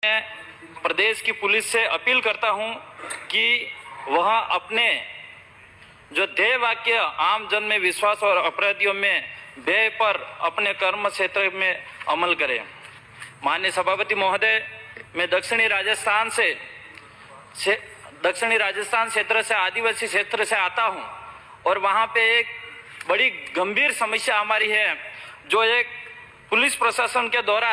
मैं प्रदेश की पुलिस से अपील करता हूं कि वह अपने जो ध्येय वाक्य आम जन में विश्वास और अपराधियों में भय पर अपने कर्म क्षेत्र में अमल करें। माननीय सभापति महोदय, मैं दक्षिणी राजस्थान क्षेत्र से आदिवासी क्षेत्र से आता हूं और वहां पे एक बड़ी गंभीर समस्या हमारी है, जो एक पुलिस प्रशासन के द्वारा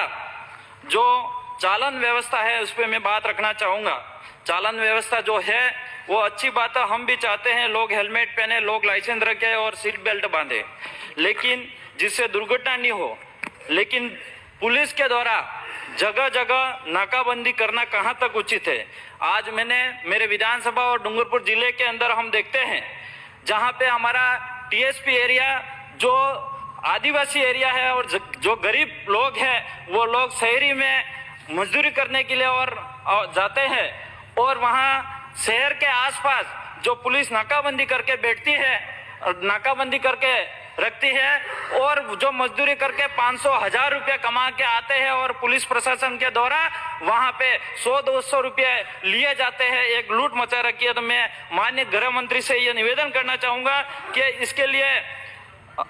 जो चालन व्यवस्था है उस पर मैं बात रखना चाहूँगा। चालन व्यवस्था जो है वो अच्छी बात है, हम भी चाहते हैं लोग हेलमेट पहने, लोग लाइसेंस रखें और सीट बेल्ट बांधे, लेकिन जिससे दुर्घटना नहीं हो। लेकिन पुलिस के द्वारा जगह जगह नाकाबंदी करना कहाँ तक उचित है। आज मैंने मेरे विधानसभा और डूंगरपुर जिले के अंदर हम देखते हैं जहाँ पे हमारा टीएसपी एरिया जो आदिवासी एरिया है और जो गरीब लोग हैं वो लोग शहरी में मजदूरी करने के लिए और जाते हैं, और वहाँ शहर के आसपास जो पुलिस नाकाबंदी करके बैठती है, नाकाबंदी करके रखती है, और जो मजदूरी करके 500-1000 रुपये कमा के आते हैं और पुलिस प्रशासन के द्वारा वहाँ पे 100-200 रुपये लिए जाते हैं, एक लूट मचा रखी है। तो मैं माननीय गृह मंत्री से ये निवेदन करना चाहूँगा कि इसके लिए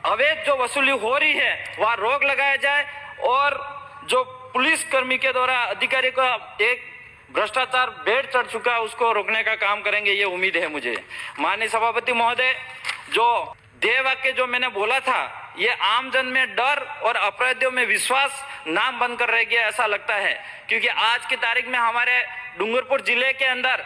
अवैध जो वसूली हो रही है वहाँ रोक लगाया जाए, और जो पुलिस कर्मी के द्वारा अधिकारी का एक भ्रष्टाचार बेड़ चढ़ चुका है उसको रोकने का काम करेंगे, ये उम्मीद है मुझे। माननीय सभापति महोदय, जो ध्येय वाक्य जो मैंने बोला था ये आम जन में डर और अपराधियों में विश्वास नाम बनकर रह गया ऐसा लगता है, क्योंकि आज की तारीख में हमारे डूंगरपुर जिले के अंदर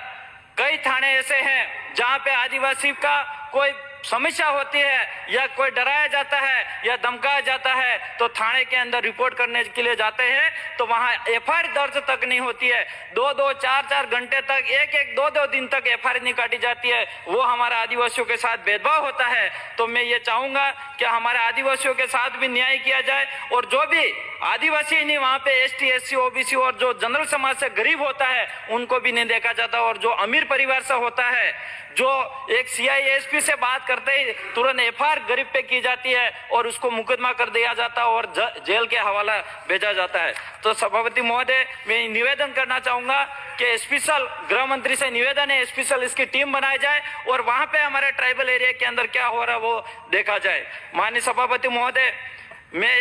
कई थाने ऐसे हैं जहाँ पे आदिवासी का कोई समस्या होती है या कोई डराया जाता है या धमकाया जाता है तो थाने के अंदर रिपोर्ट करने के लिए जाते हैं तो वहां एफआईआर दर्ज तक नहीं होती है। 2-2, 4-4 घंटे तक, 1-1, 2-2 दिन तक एफआईआर नहीं काटी जाती है। वो हमारे आदिवासियों के साथ भेदभाव होता है। तो मैं ये चाहूंगा कि हमारे आदिवासियों के साथ भी न्याय किया जाए, और जो भी आदिवासी नहीं वहाँ पे एसटी, एससी, ओबीसी और जो जनरल समाज से गरीब होता है उनको भी नहीं देखा जाता, और जो अमीर परिवार से होता है जो एक सीआईएसपी से बात करते ही तुरंत एफआईआर गरीब पे की जाती है और उसको मुकदमा कर दिया जाता है और जेल के हवाला भेजा जाता है। तो सभापति महोदय, मैं निवेदन करना चाहूंगा कि स्पेशल गृह मंत्री से निवेदन है, स्पेशल इसकी टीम बनाई जाए और वहां पे हमारे ट्राइबल एरिया के अंदर क्या हो रहा है वो देखा जाए। माननीय सभापति महोदय, मैं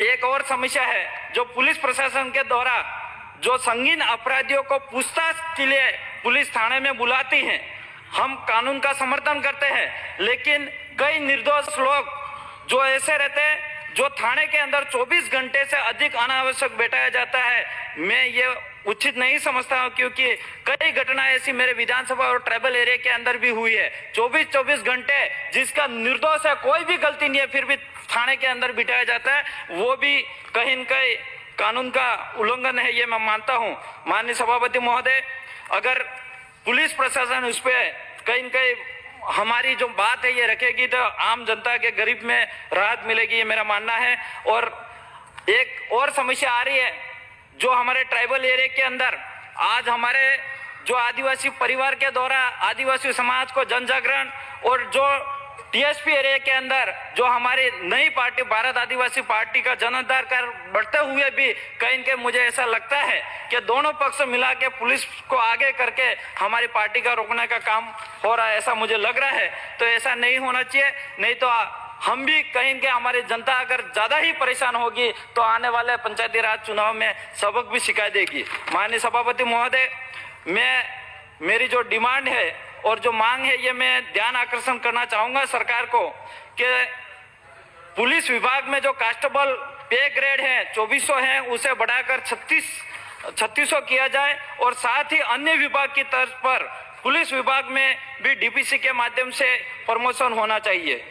एक और समस्या है जो पुलिस प्रशासन के द्वारा जो संगीन अपराधियों को पूछताछ के लिए पुलिस थाने में बुलाती है। हम कानून का समर्थन करते हैं, लेकिन कई निर्दोष लोग जो ऐसे रहते हैं जो थाने के अंदर 24 घंटे से अधिक अनावश्यक बैठाया जाता है, मैं ये उचित नहीं समझता हूँ, क्योंकि कई घटनाएं ऐसी मेरे विधानसभा और ट्राइबल एरिया के अंदर भी हुई है। 24-24 घंटे जिसका निर्दोष है, कोई भी गलती नहीं है, फिर भी थाने के अंदर बिठाया जाता है, वो भी कहीं न कहीं कानून का उल्लंघन है, ये मैं मानता हूँ। माननीय सभापति महोदय, अगर पुलिस प्रशासन उस पर कहीं न कहीं हमारी जो बात है ये रखेगी तो आम जनता के गरीब में राहत मिलेगी, ये मेरा मानना है। और एक और समस्या आ रही है जो हमारे ट्राइबल एरिया के अंदर आज हमारे जो आदिवासी परिवार के द्वारा आदिवासी समाज को जन जागरण और जो टीएसपी एरिया के अंदर जो हमारी नई पार्टी भारत आदिवासी पार्टी का जनाधार कर बढ़ते हुए भी कहीं के मुझे ऐसा लगता है कि दोनों पक्ष मिला के पुलिस को आगे करके हमारी पार्टी का रोकने का काम हो रहा है, ऐसा मुझे लग रहा है। तो ऐसा नहीं होना चाहिए, नहीं तो हम भी कहीं के हमारी जनता अगर ज्यादा ही परेशान होगी तो आने वाले पंचायती राज चुनाव में सबक भी सिखा देगी। माननीय सभापति महोदय, मेरी जो डिमांड है और जो मांग है ये मैं ध्यान आकर्षण करना चाहूंगा सरकार को कि पुलिस विभाग में जो कांस्टेबल पे ग्रेड है 2400 है उसे बढ़ाकर 3600 किया जाए, और साथ ही अन्य विभाग की तर्ज पर पुलिस विभाग में भी डीपीसी के माध्यम से प्रमोशन होना चाहिए।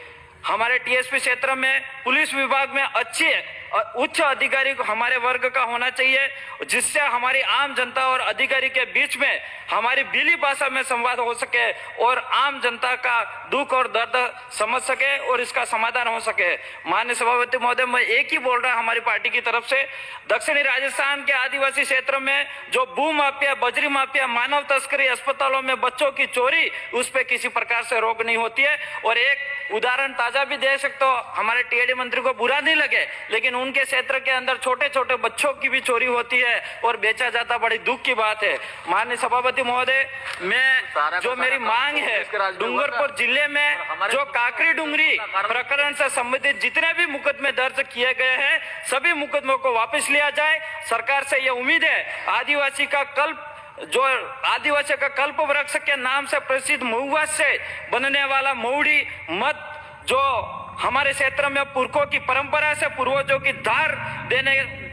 हमारे टीएसपी क्षेत्र में पुलिस विभाग में अच्छे उच्च अधिकारी हमारे वर्ग का होना चाहिए, जिससे हमारी आम जनता और अधिकारी के बीच में हमारी बिली भाषा में संवाद हो सके और आम जनता का दुख और दर्द समझ सके और इसका समाधान हो सके। माननीय सभापति महोदय, मैं एक ही बोल रहा हमारी पार्टी की तरफ से, दक्षिणी राजस्थान के आदिवासी क्षेत्र में जो भू माफिया, बजरी माफिया, मानव तस्करी, अस्पतालों में बच्चों की चोरी, उस पर किसी प्रकार से रोक नहीं होती है। और एक उदाहरण ताजा भी दे सकते हो, हमारे टीएडी मंत्री को बुरा नहीं लगे, लेकिन उनके क्षेत्र के अंदर छोटे छोटे बच्चों की भी चोरी होती है और बेचा जाता, बड़ी दुख की बात है। माननीय सभापति महोदय, मैं जो मेरी मांग है, डूंगरपुर जिले में जो काकरी डूंगरी प्रकरण से संबंधित जितने भी मुकदमे दर्ज किए गए हैं, सभी मुकदमों को वापस लिया जाए। सरकार से यह उम्मीद है, आदिवासी का कल्प वृक्ष के नाम से प्रसिद्ध महुआ से बनने वाला महुड़ी मत, जो हमारे क्षेत्र में पुरखों की परंपरा से पूर्वजों की धार देने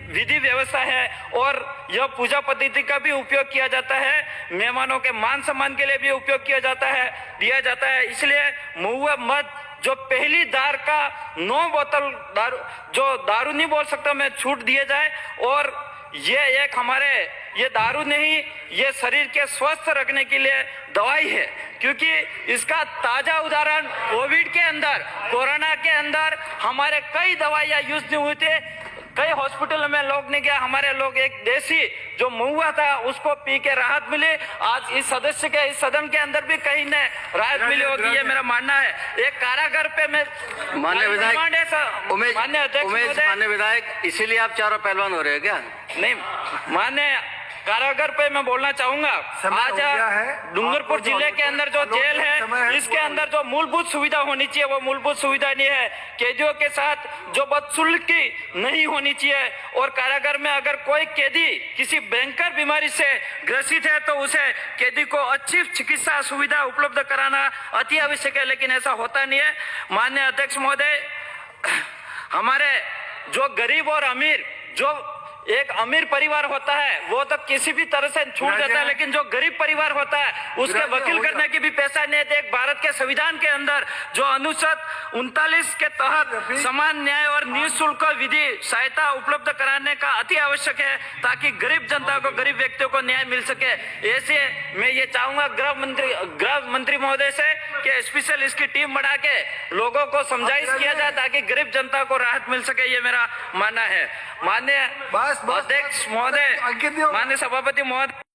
विधि व्यवस्था है और यह पूजा पद्धति का भी उपयोग किया जाता है, मेहमानों के मान सम्मान के लिए भी उपयोग किया जाता है, दिया जाता है। इसलिए महुआ मत जो पहली दार का 9 बोतल दारू, जो दारू नहीं बोल सकता मैं, छूट दिए जाए। और ये एक हमारे, ये दारू नहीं, ये शरीर के स्वस्थ रखने के लिए दवाई है, क्योंकि इसका ताजा उदाहरण कोविड के अंदर, कोरोना के अंदर हमारे कई दवाइयां यूज नहीं हुई थे, कई हॉस्पिटल में लोग नहीं गया, हमारे लोग एक देसी जो महुआ था उसको पी के राहत मिली। आज इस सदन के अंदर भी कहीं ने राहत मिली होगी, ये मेरा मानना है। एक कारागार पे मैं माननीय विधायक, इसीलिए आप चारों पहलवान हो रहे हैं क्या? नहीं, माननीय कारागार पे मैं बोलना चाहूंगा, आज डूंगरपुर जिले के अंदर जो जेल है, इसके अंदर जो मूलभूत सुविधा होनी चाहिए वो मूलभूत सुविधा नहीं है। कैदियों के साथ जो बदसलूकी नहीं होनी चाहिए, और कारागार में अगर कोई कैदी किसी भयंकर बीमारी से ग्रसित है तो उसे कैदी को अच्छी चिकित्सा सुविधा उपलब्ध कराना अति आवश्यक है, लेकिन ऐसा होता नहीं है। माननीय अध्यक्ष महोदय, हमारे जो गरीब और अमीर, जो एक अमीर परिवार होता है वो तो किसी भी तरह से छूट जाता है, लेकिन जो गरीब परिवार होता है उसके वकील करने की भी पैसा नहीं है। एक भारत के संविधान के अंदर जो अनुच्छेद 39 के तहत समान न्याय और निःशुल्क विधि सहायता उपलब्ध कराने का अति आवश्यक है, ताकि गरीब जनता को, गरीब व्यक्तियों को न्याय मिल सके। ऐसे मैं ये चाहूंगा गृह मंत्री महोदय से कि स्पेशल इसकी टीम बना के लोगों को समझाइश किया जाए ताकि गरीब जनता को राहत मिल सके, ये मेरा मानना है। माननीय अध्यक्ष महोदय, माननीय सभापति महोदय।